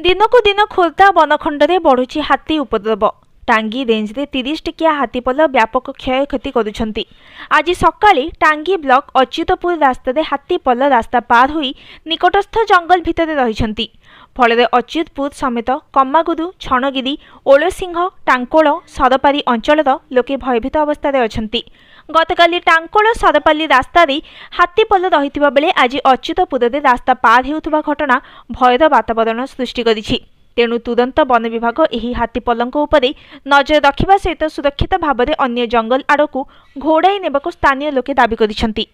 दिनकू दिन खोर्धा वनखंड में बढ़ुची हाथी उपद्रव। टांगी रेंज रे 30 टिकिया हाथीपल व्यापक क्षयक्षति करुछंती। आज सकाळे टांगी ब्लॉक अच्युतपुर रास्ता रे हाथीपल रास्ता पार होई निकटस्थ जंगल भितर रहिछंती। फल अच्युतपुर समेत कम्मागुरु, छणगिरी, ओलसिंह, टांकोल, सरपारी अंचल लोके भयभीत अवस्था अछंती। गतकाली टांकोल सरपाली रास्ता रे हाथीपल रहिथिबा बेले आज अच्युतपुर रे रास्ता पार हेउथबा घटना भयर वातावरण सृष्टि करिछि। तेणु तुरंत वन विभाग एही हाथीपलंक उपरे नजर रखिबा सहित सुरक्षित भाव में अन्य जंगल आड़कू घोड़ाई नेबाकू स्थानीय लोके दाबी करिसेंती।